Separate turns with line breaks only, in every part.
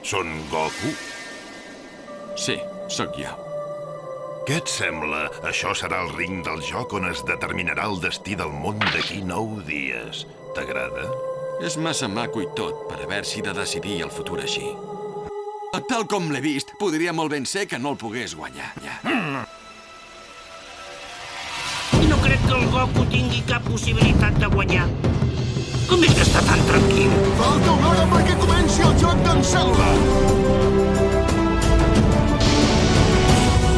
Son Goku?
Sí, sóc jo.
Què et sembla? Això serà el ring del joc on es determinarà el destí del món d'aquí 9 dies. T'agrada?
És massa maco i tot per haver-s'hi de decidir el futur així. Tal com l'he vist, podria molt ben ser que no el pogués guanyar, ja.
I no crec que el Goku tingui cap possibilitat de guanyar. Com és que està tan tranquil?
Falta una hora perquè comenci el joc d'en Cèl·lula.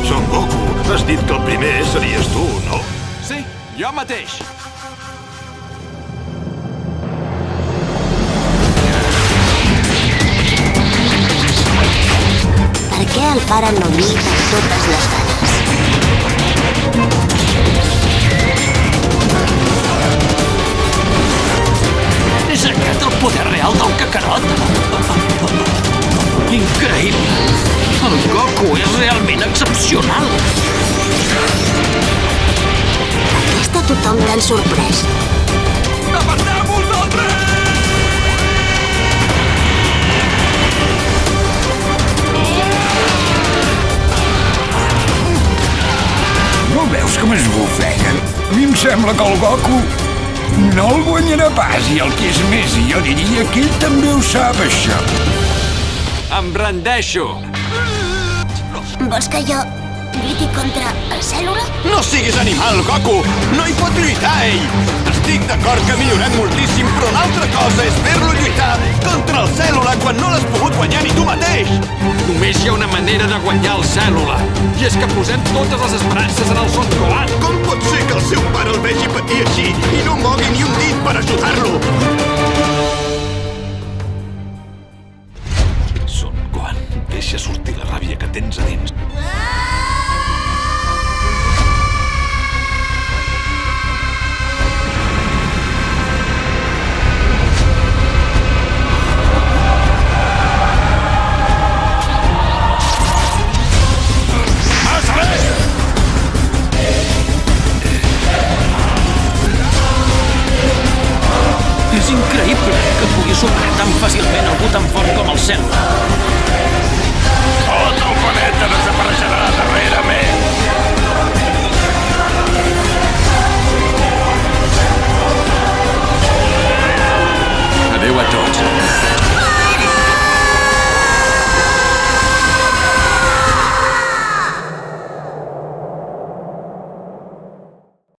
Son Goku, has dit que el primer series tu, no?
Sí, jo mateix.
Per què el pare no lluita amb totes les ganes?
És aquest el poder real del Kakarot? Increïble! El Goku és realment excepcional!
Per què està tothom tan sorprès?
Aparteu-vos del tren!
No veus com es bufeguen? A mi em sembla que el Goku no el guanyarà pas, i el que és més, jo diria que ell també ho sap, això.
Em rendeixo!
Vols que jo lluiti contra el Cèl·lula?
No siguis animal, Goku! No hi pot lluitar, ell! Estic d'acord que ha millorat moltíssim, però una altra cosa és fer-lo lluitar contra el Cèl·lula quan no l'has pogut guanyar ni tu mateix!
Només hi ha una manera de guanyar el Cèl·lula, i és que posem totes les esperances en el Son Gohan.
Com pot ser que el seu pare el vegi patir així i no mogui ni un dit per ajudar-lo?
Son Gohan, deixa sortir la ràbia que tens a dins.
És increïble que pugui superar tan fàcilment algú tan fort com el Cèl·lula.
Tot el planeta desapareixerà de